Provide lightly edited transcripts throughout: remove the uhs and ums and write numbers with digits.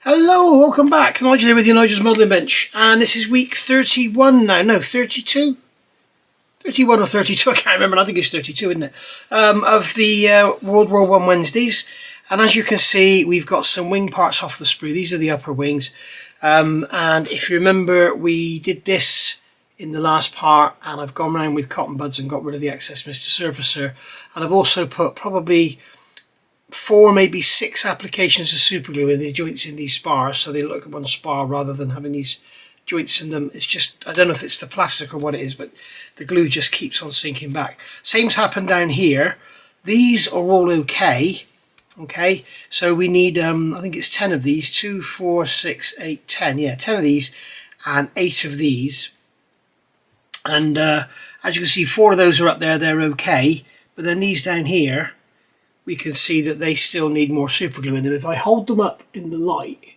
Hello, welcome back. Nigel here with your Nigel's Modelling Bench, and this is week 31 now. No, 32? 31 or 32, I can't remember. I think it's 32, isn't it? Of the World War I Wednesdays. And as you can see, we've got some wing parts off the sprue. These are the upper wings. And if you remember, we did this in the last part, and I've gone around with cotton buds and got rid of the excess Mr. Surfacer. And I've also put probably 4, maybe 6 applications of super glue in the joints in these spars, so they look like one spar rather than having these joints in them. It's just, I don't know if it's the plastic or what it is, but the glue just keeps on sinking back. Same's happened down here. These are all okay. Okay, so we need I think it's 10 of these. 2, 4, 6, 8, 10. Yeah, 10 of these and 8 of these. And as you can see, 4 of those are up there, they're okay, but then these down here, we can see that they still need more super glue in them. If I hold them up in the light,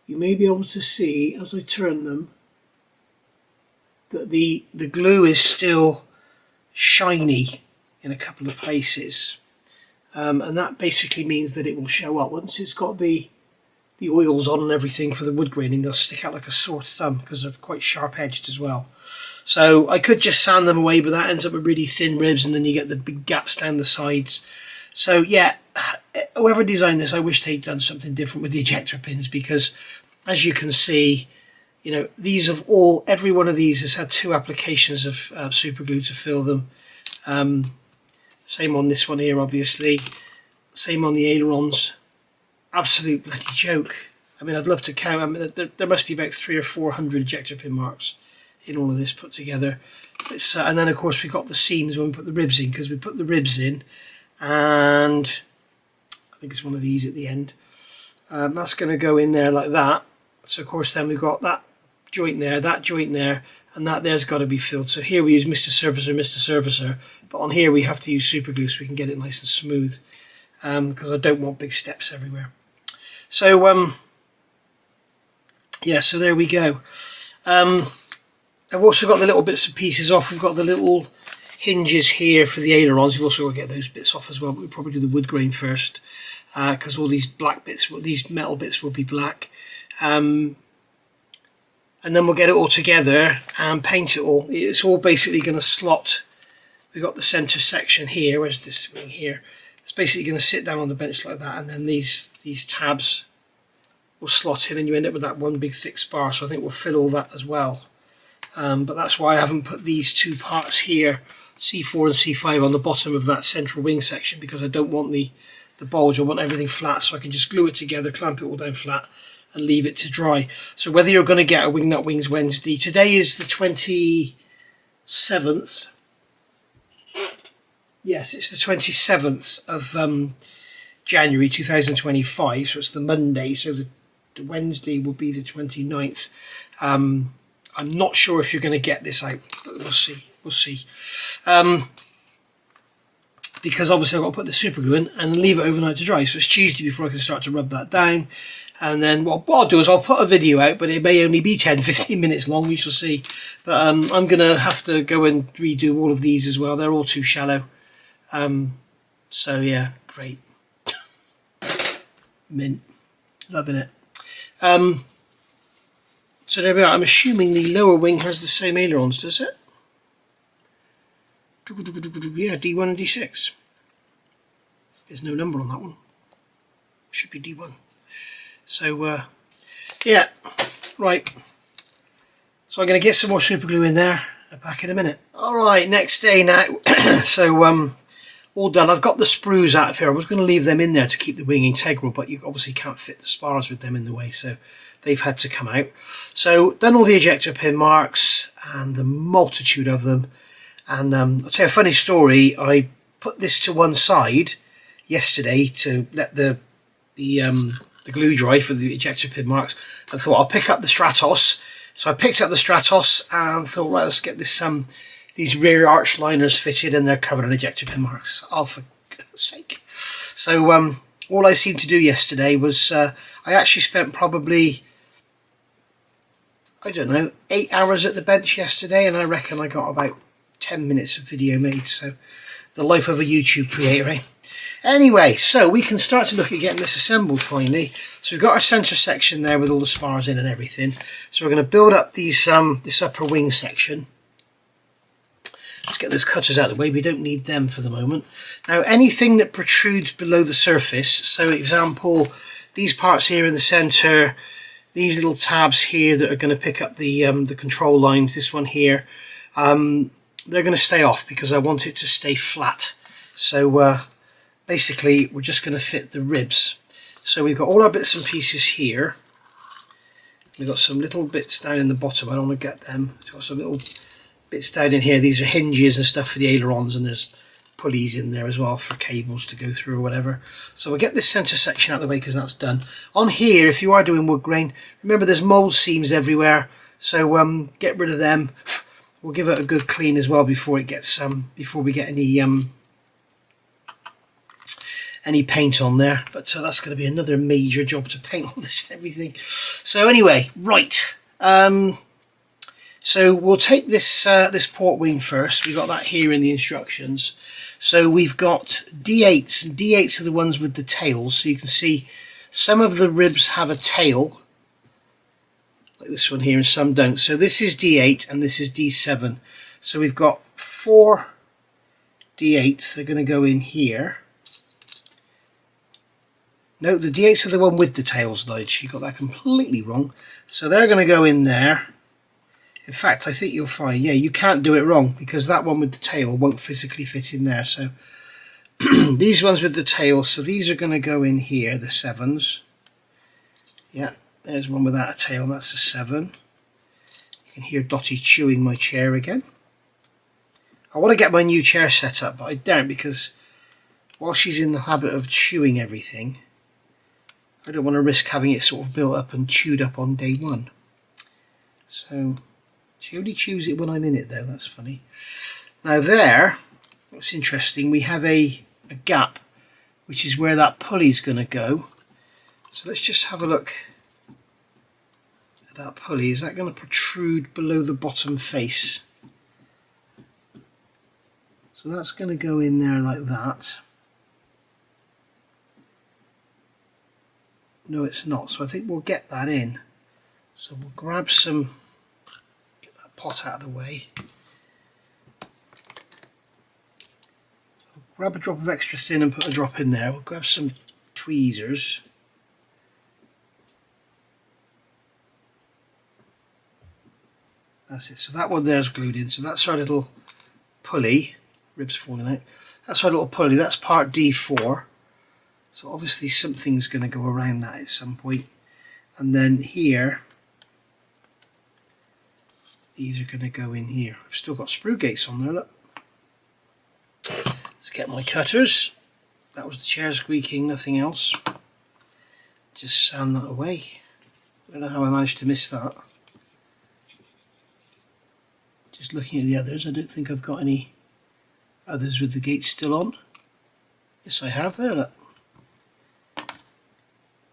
you may be able to see as I turn them that the glue is still shiny in a couple of places, and that basically means that it will show up once it's got the oils on and everything for the wood graining. They'll stick out like a sore thumb because they're quite sharp edged as well. So I could just sand them away, but that ends up with really thin ribs, and then you get the big gaps down the sides. So yeah, whoever designed this, I wish they'd done something different with the ejector pins, because as you can see, you know, these have all, every one of these has had 2 applications of super glue to fill them. Same on this one here, obviously. Same on the ailerons. Absolute bloody joke. I mean, I'd love to count. I mean, there must be about 300 or 400 ejector pin marks in all of this put together. It's, and then of course we got the seams when we put the ribs in, because we put the ribs in, and I think it's one of these at the end. That's going to go in there like that. So of course then we've got that joint there, and that there's got to be filled. So here we use Mr. Surfacer, but on here we have to use super glue so we can get it nice and smooth, because I don't want big steps everywhere. So yeah, so there we go. I've also got the little bits and pieces off. We've got the little hinges here for the ailerons. We've also got to get those bits off as well, but we'll probably do the wood grain first, because all these black bits, these metal bits will be black. And then we'll get it all together and paint it all. It's all basically going to slot. We've got the centre section here. Where's this wing here? It's basically going to sit down on the bench like that, and then these tabs will slot in, and you end up with that one big thick spar. So I think we'll fill all that as well. But that's why I haven't put these 2 parts here, C4 and C5, on the bottom of that central wing section, because I don't want the bulge. I want everything flat, so I can just glue it together, clamp it all down flat, and leave it to dry. So whether you're going to get a Wingnut Wings Wednesday, today is the 27th. Yes, it's the 27th of January 2025, so it's the Monday, so the Wednesday will be the 29th. I'm not sure if you're going to get this out, but we'll see. We'll see. Because obviously I've got to put the super glue in and leave it overnight to dry. So it's Tuesday before I can start to rub that down. And then what I'll do is I'll put a video out, but it may only be 10-15 minutes long. We shall see. But I'm going to have to go and redo all of these as well. They're all too shallow. So yeah, great. Mint. Loving it. So there we are. I'm assuming the lower wing has the same ailerons, does it? Yeah, D1 and D6. There's no number on that one. Should be D1. So, yeah, right. So I'm going to get some more super glue in there. I'm back in a minute. Alright, next day now. So, all done. I've got the sprues out of here. I was going to leave them in there to keep the wing integral, but you obviously can't fit the spars with them in the way, so they've had to come out. So done all the ejector pin marks, and the multitude of them. And I'll tell you a funny story. I put this to one side yesterday to let the glue dry for the ejector pin marks, and thought I'll pick up the Stratos. So I picked up the Stratos and thought, right, let's get this these rear arch liners fitted, and they're covered in ejector pin marks. Oh, for goodness sake. So all I seemed to do yesterday was I actually spent probably, I don't know, 8 hours at the bench yesterday, and I reckon I got about 10 minutes of video made. So the life of a YouTube creator, eh? Anyway, so we can start to look at getting this assembled finally. So we've got our centre section there with all the spars in and everything. So we're going to build up these this upper wing section. Let's get those cutters out of the way. We don't need them for the moment. Now, anything that protrudes below the surface, so example, these parts here in the centre, these little tabs here that are going to pick up the control lines, this one here, they're going to stay off because I want it to stay flat. So basically, we're just going to fit the ribs. So we've got all our bits and pieces here. We've got some little bits down in the bottom. I don't want to get them. We've got some little bits down in here. These are hinges and stuff for the ailerons, and there's pulleys in there as well for cables to go through or whatever. So we'll get this centre section out of the way because that's done. On here, if you are doing wood grain, remember there's mould seams everywhere, so get rid of them. We'll give it a good clean as well before it gets before we get any paint on there. But that's going to be another major job to paint all this and everything. So anyway, right. So we'll take this this port wing first. We've got that here in the instructions. So we've got D8s, and D8s are the ones with the tails. So you can see some of the ribs have a tail, like this one here, and some don't. So this is D8 and this is D7. So we've got 4 D8s. They're going to go in here. No, the D8s are the one with the tails, Nige. You got that completely wrong. So they're going to go in there. In fact, I think you'll find, yeah, you can't do it wrong because that one with the tail won't physically fit in there. So these ones with the tail, so these are going to go in here, the 7s. Yeah, there's one without a tail, that's a 7. You can hear Dottie chewing my chair again. I want to get my new chair set up, but I don't because while she's in the habit of chewing everything, I don't want to risk having it sort of built up and chewed up on day one. So she only chews it when I'm in it though, that's funny. Now there, what's interesting, we have a gap, which is where that pulley's going to go. So let's just have a look at that pulley. Is that going to protrude below the bottom face? So that's going to go in there like that. No, it's not. So I think we'll get that in. So we'll grab some, get that pot out of the way. So grab a drop of extra thin and put a drop in there. We'll grab some tweezers. That's it. So that one there's glued in. So that's our little pulley. Ribs falling out. That's our little pulley. That's part D4. So obviously something's going to go around that at some point. And then here, these are going to go in here. I've still got sprue gates on there, look. Let's get my cutters. That was the chair squeaking, nothing else. Just sand that away. I don't know how I managed to miss that. Just looking at the others, I don't think I've got any others with the gates still on. Yes, I have there, look.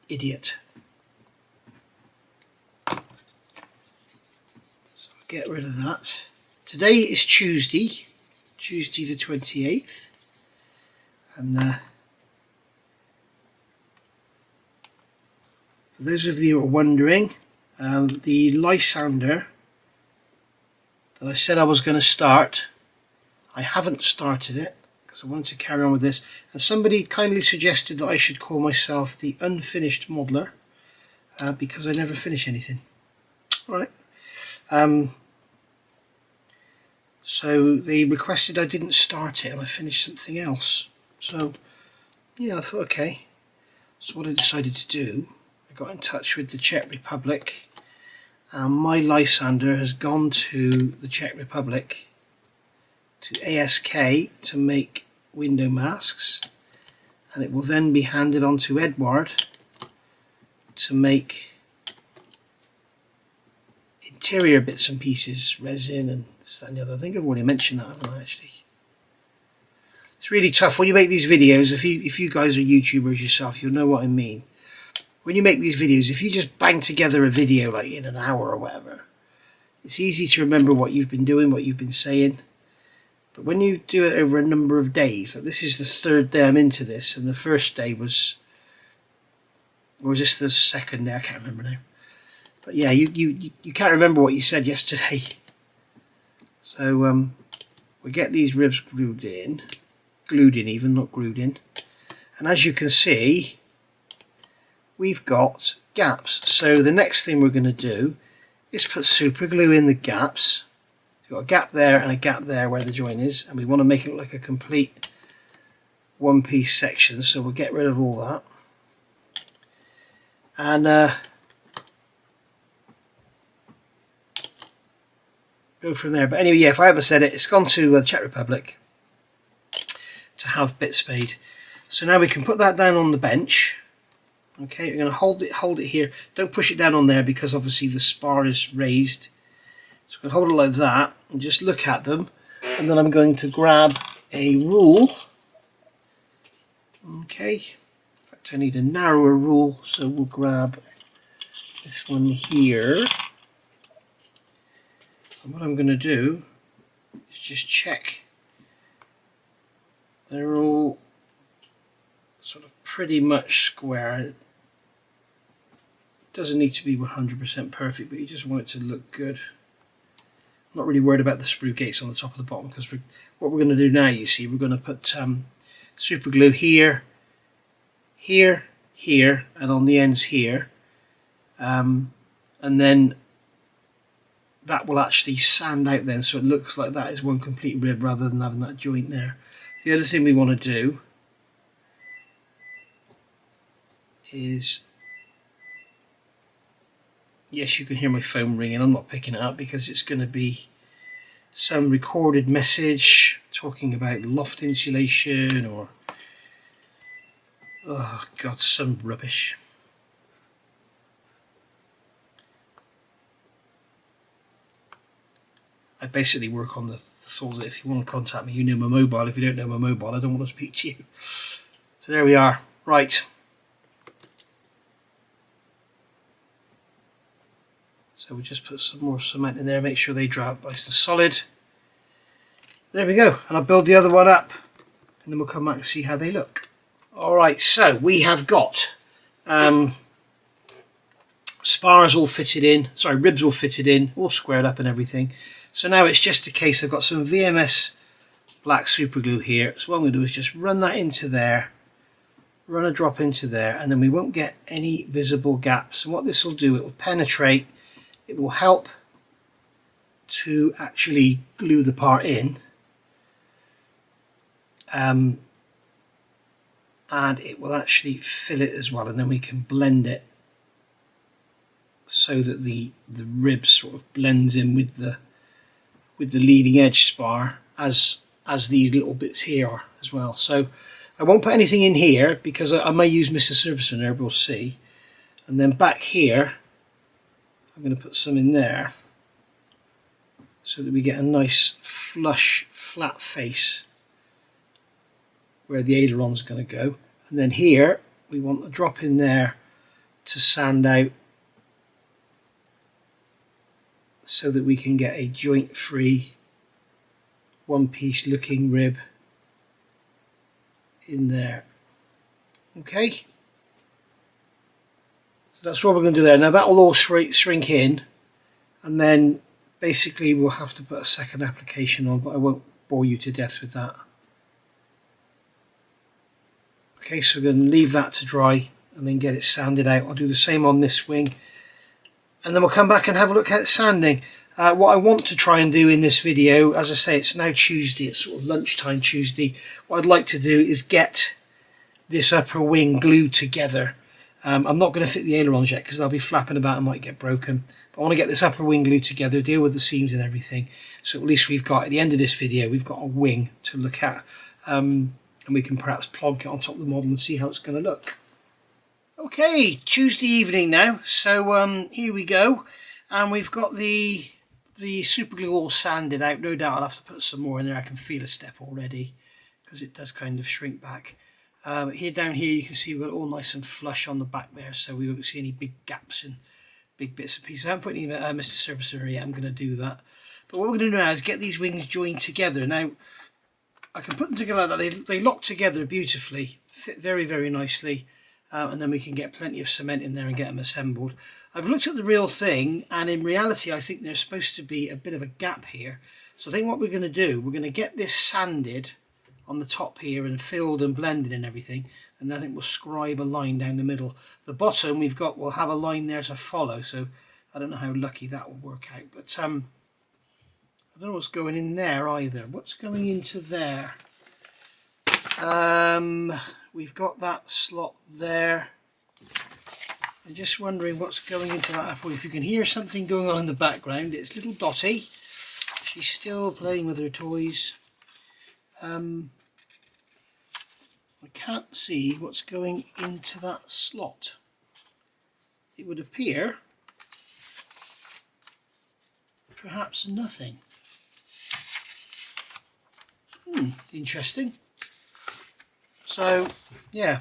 Idiot. So I'll get rid of that. Today is Tuesday the 28th, and for those of you who are wondering, the Lysander that I said I was going to start, I haven't started it because I wanted to carry on with this, and somebody kindly suggested that I should call myself the unfinished modeler because I never finish anything. Alright, so they requested I didn't start it and I finished something else. So yeah, I thought okay. So what I decided to do, I got in touch with the Czech Republic, and my Lysander has gone to the Czech Republic, to ASK, to make window masks, and it will then be handed on to Edward to make interior bits and pieces, resin and this, that and the other. I think I've already mentioned that, haven't I, actually? It's really tough when you make these videos. If you guys are YouTubers yourself, you'll know what I mean. When you make these videos, if you just bang together a video like in an hour or whatever, it's easy to remember what you've been doing, what you've been saying. But when you do it over a number of days, like this is the 3rd day I'm into this, and the first day was, or was this the 2nd day? I can't remember now. But yeah, you can't remember what you said yesterday. So we get these ribs glued in even, not glued in. And as you can see, we've got gaps. So the next thing we're going to do is put super glue in the gaps. So we've got a gap there and a gap there where the joint is, and we want to make it look like a complete one-piece section, so we'll get rid of all that. And go from there. But anyway, yeah, if I haven't said it, it's gone to the Czech Republic to have bits made. So now we can put that down on the bench. Okay, we're going to hold it here. Don't push it down on there because obviously the spar is raised. So we're going to hold it like that and just look at them. And then I'm going to grab a rule. Okay, in fact I need a narrower rule, so we'll grab this one here. And what I'm going to do is just check they're all sort of pretty much square. It doesn't need to be 100% perfect, but you just want it to look good. I'm not really worried about the sprue gates on the top of the bottom, because what we're going to do now, you see, we're going to put super glue here, here, here, and on the ends here, and then that will actually sand out then, so it looks like that is one complete rib rather than having that joint there. The other thing we want to do is, yes, you can hear my phone ringing. I'm not picking it up because it's going to be some recorded message talking about loft insulation or, oh god, some rubbish. I basically work on the thought that if you want to contact me, you know my mobile. If you don't know my mobile, I don't want to speak to you. So there we are. Right. So we just put some more cement in there, make sure they dry up nice and solid. There we go. And I'll build the other one up and then we'll come back and see how they look. Alright, so we have got spars all fitted in, sorry, ribs all fitted in, all squared up and everything. So now it's just a case, I've got some VMS black super glue here. So what I'm going to do is just run that into there, run a drop into there, and then we won't get any visible gaps. And what this will do, it will penetrate, it will help to actually glue the part in. And it will actually fill it as well, and then we can blend it so that the rib sort of blends in with the leading edge spar as these little bits here are as well. So I won't put anything in here because I may use Mr. Surfacer there, we'll see. And then back here I'm going to put some in there so that we get a nice flush flat face where the aileron's going to go. And then here we want a drop in there to sand out so that we can get a joint free one piece looking rib in there. Okay, so that's what we're going to do there. Now that will all shrink in, and then basically we'll have to put a second application on, but I won't bore you to death with that. Okay, so we're going to leave that to dry and then get it sanded out. I'll do the same on this wing, and then we'll come back and have a look at sanding. What I want to try and do in this video, as I say, it's now Tuesday, it's sort of lunchtime Tuesday. What I'd like to do is get this upper wing glued together. I'm not going to fit the ailerons yet because they'll be flapping about and might get broken. But I want to get this upper wing glued together, deal with the seams and everything. So at least we've got, at the end of this video, we've got a wing to look at. And we can perhaps plonk it on top of the model and see how it's going to look. Okay, Tuesday evening now. So here we go. And we've got the super glue all sanded out. No doubt I'll have to put some more in there. I can feel a step already because it does kind of shrink back. Here down here you can see we've got it all nice and flush on the back there, so we won't see any big gaps and big bits and pieces. I haven't put any Mr. Surfacer yet. I'm going to do that. But what we're going to do now is get these wings joined together. Now I can put them together like that. They lock together beautifully, fit very, very nicely, and then we can get plenty of cement in there and get them assembled. I've looked at the real thing, and in reality I think there's supposed to be a bit of a gap here. So I think what we're going to do, we're going to get this sanded on the top here and filled and blended and everything, and I think we'll scribe a line down the middle. The bottom we'll have a line there to follow, so I don't know how lucky that will work out, but I don't know what's going in there either. What's going into there? We've got that slot there. I'm just wondering what's going into that apple. If you can hear something going on in the background, it's little Dottie. She's still playing with her toys. I can't see what's going into that slot. It would appear perhaps nothing. Interesting. So, yeah,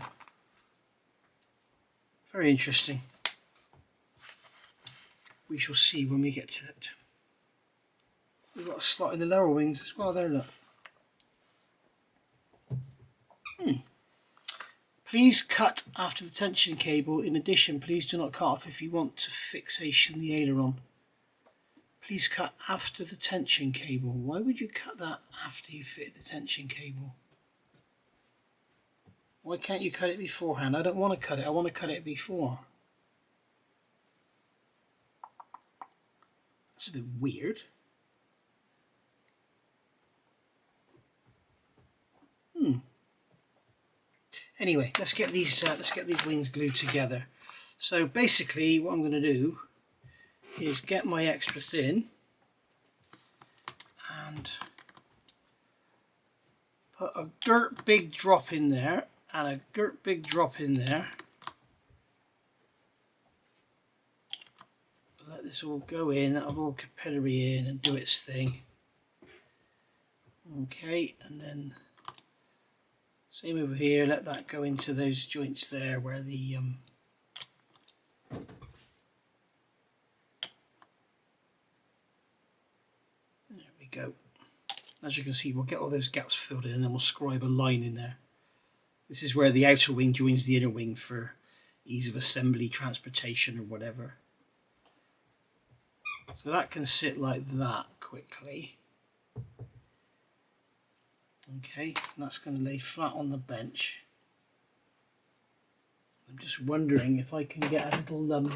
very interesting. We shall see when we get to it. We've got a slot in the lower wings as well there, look. Please cut after the tension cable. In addition, please do not cut off if you want to fixation the aileron. Please cut after the tension cable. Why would you cut that after you fit the tension cable? Why can't you cut it beforehand? I don't want to cut it. I want to cut it before. That's a bit weird. Anyway, let's get these wings glued together. So basically, what I'm going to do is get my extra thin and put a dirt big drop in there and a dirt big drop in there. Let this all go in. That'll all capillary in and do its thing. Okay, and then same over here, let that go into those joints there where the there we go. As you can see, we'll get all those gaps filled in and then we'll scribe a line in there. This is where the outer wing joins the inner wing for ease of assembly, transportation or whatever. So that can sit like that quickly. Okay, and that's going to lay flat on the bench. I'm just wondering if I can get a little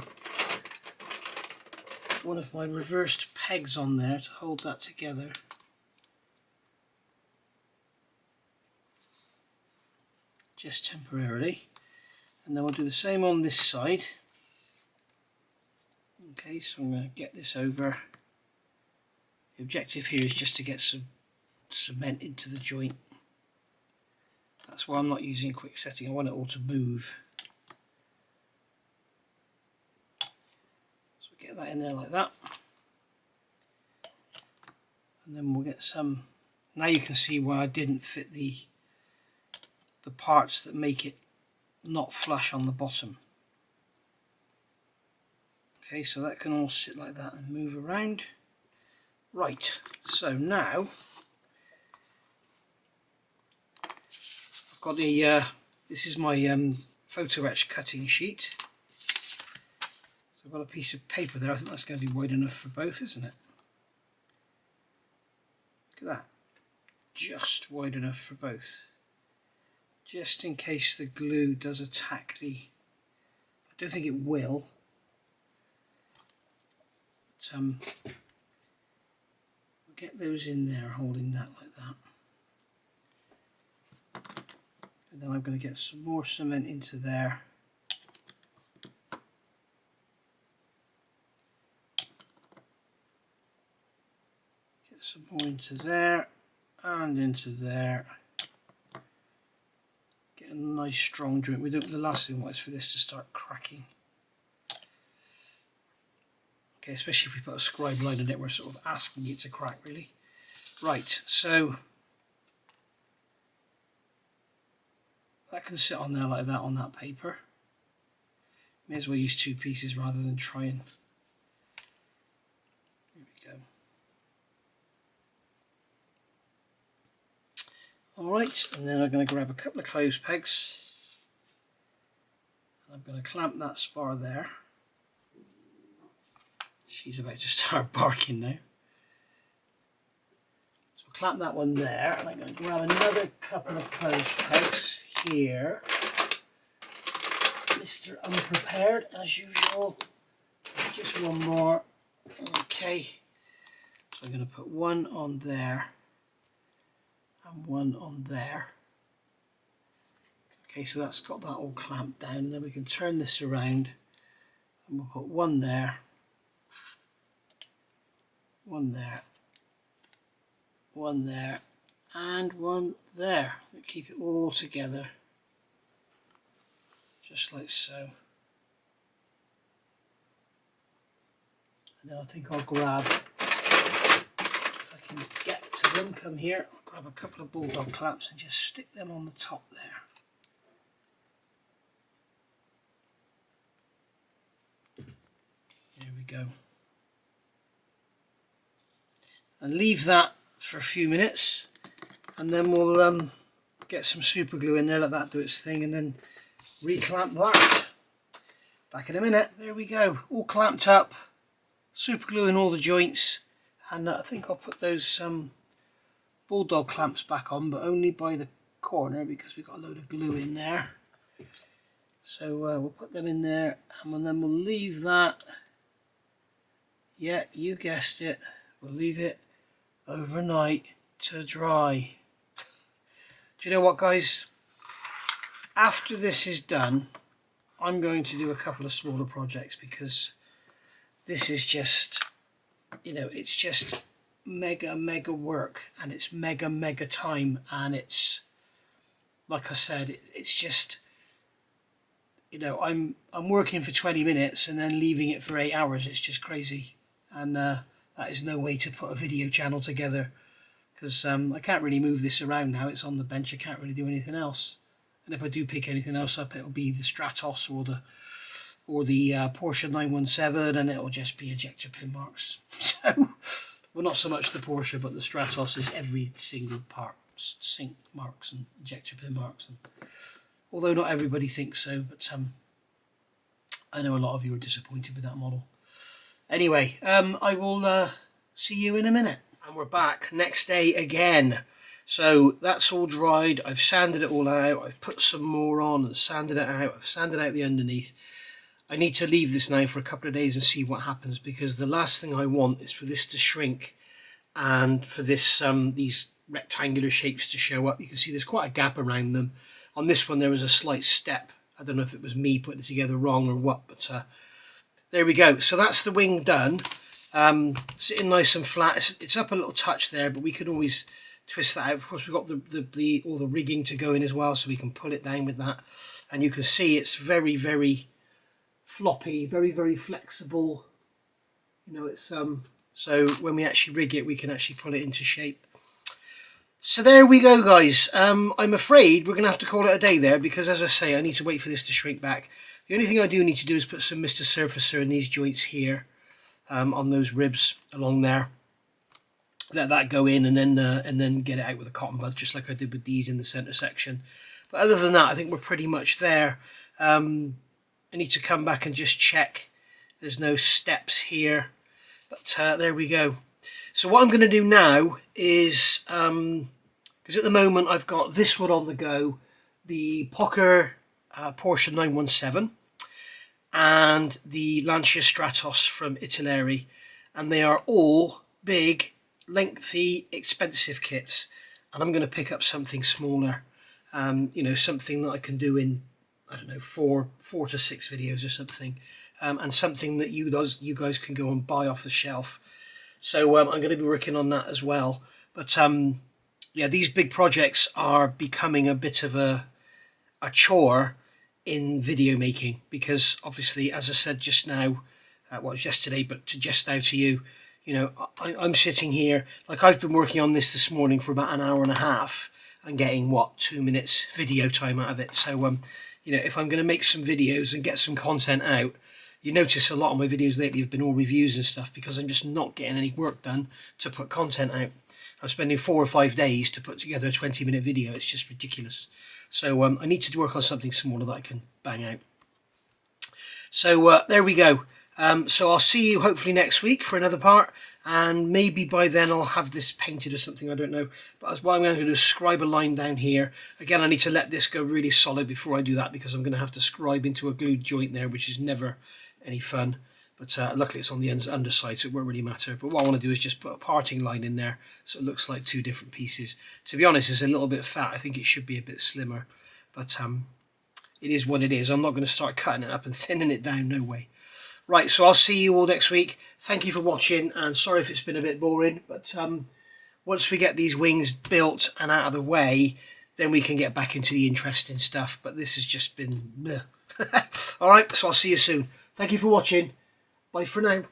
one of my reversed pegs on there to hold that together. Just temporarily. And then we'll do the same on this side. Okay, so I'm going to get this over. The objective here is just to get some cement into the joint. That's why I'm not using quick setting. I want it all to move. So get that in there like that. And then we'll get some. Now you can see why I didn't fit the parts that make it not flush on the bottom. Okay, so that can all sit like that and move around. Right, so now I've got a this is my photo etch cutting sheet. So I've got a piece of paper there. I think that's going to be wide enough for both, isn't it? Look at that, just wide enough for both. Just in case the glue does attack the, I don't think it will. But, we'll get those in there holding that like that. And then I'm going to get some more cement into there. Get some more into there and into there. Get a nice strong joint. We don't. The last thing was for this to start cracking. Okay, especially if we put a scribe line in it, we're sort of asking it to crack, really. Right, so that can sit on there like that on that paper. May as well use two pieces rather than try and. Here we go. Alright, and then I'm going to grab a couple of clothes pegs. I'm going to clamp that spar there. She's about to start barking now. So clamp that one there, and I'm going to grab another couple of clothes pegs here. Mr. Unprepared, as usual. Just one more. Okay. So I'm going to put one on there and one on there. Okay, so that's got that all clamped down, and then we can turn this around and we'll put one there, one there, one there, and one there. We'll keep it all together, just like so. And then I think I'll grab, if I can get to them, come here, I'll grab a couple of bulldog clamps and just stick them on the top there. There we go. And leave that for a few minutes, and then we'll get some super glue in there, let that do its thing, and then reclamp that. Back in a minute. There we go, all clamped up, super glue in all the joints, and I think I'll put those bulldog clamps back on, but only by the corner because we've got a load of glue in there. So we'll put them in there, and then we'll leave that. Yeah, you guessed it, we'll leave it overnight to dry. Do you know what, guys? After this is done, I'm going to do a couple of smaller projects, because this is just, you know, it's just mega work, and it's mega time, and it's, like I said, it's just, you know, I'm working for 20 minutes and then leaving it for 8 hours. It's just crazy, and that is no way to put a video channel together, because I can't really move this around now. It's on the bench. I can't really do anything else, and if I do pick anything else up, it'll be the Stratos or the Porsche 917, and it'll just be ejector pin marks. So, well, not so much the Porsche, but the Stratos is every single part, sink marks and ejector pin marks. And although not everybody thinks so, but I know a lot of you are disappointed with that model. Anyway, I will see you in a minute. And we're back next day again. So that's all dried. I've sanded it all out. I've put some more on and sanded it out. I've sanded out the underneath. I need to leave this now for a couple of days and see what happens, because the last thing I want is for this to shrink and for this these rectangular shapes to show up. You can see there's quite a gap around them. On this one there was a slight step. I don't know if it was me putting it together wrong or what, but there we go. So that's the wing done. Sitting nice and flat. It's up a little touch there, but we can always twist that out. Of course, we've got all the rigging to go in as well, so we can pull it down with that. And you can see it's very floppy, very flexible. You know, it's so when we actually rig it, we can actually pull it into shape. So there we go, guys. I'm afraid we're going to have to call it a day there, because, as I say, I need to wait for this to shrink back. The only thing I do need to do is put some Mr. Surfacer in these joints here, on those ribs along there. Let that go in, and then get it out with a cotton bud, just like I did with these in the centre section. But other than that, I think we're pretty much there. I need to come back and just check there's no steps here, but there we go. So what I'm going to do now is, because at the moment I've got this one on the go, the Poker Porsche 917 and the Lancia Stratos from Italeri, and they are all big, lengthy, expensive kits, and I'm going to pick up something smaller, you know, something that I can do in, I don't know, four to 6 videos or something, and something that you guys can go and buy off the shelf. So I'm going to be working on that as well. But yeah, these big projects are becoming a bit of a chore in video making, because obviously, as I said just now, well, it was yesterday, but just now to you, you know, I'm sitting here, like I've been working on this morning for about an hour and a half and getting, what, 2 minutes video time out of it. So, you know, if I'm going to make some videos and get some content out, you notice a lot of my videos lately have been all reviews and stuff, because I'm just not getting any work done to put content out. I'm spending 4 or 5 days to put together a 20-minute video. It's just ridiculous. So I need to work on something smaller that I can bang out. So there we go. So I'll see you hopefully next week for another part, and maybe by then I'll have this painted or something, I don't know. But what I'm going to do is scribe a line down here. Again, I need to let this go really solid before I do that, because I'm going to have to scribe into a glued joint there, which is never any fun. But luckily it's on the underside, so it won't really matter. But what I want to do is just put a parting line in there so it looks like 2 different pieces. To be honest, it's a little bit fat. I think it should be a bit slimmer. But it is what it is. I'm not going to start cutting it up and thinning it down, no way. Right, so I'll see you all next week. Thank you for watching, and sorry if it's been a bit boring, but once we get these wings built and out of the way, then we can get back into the interesting stuff. But this has just been... Alright, so I'll see you soon. Thank you for watching. Bye for now.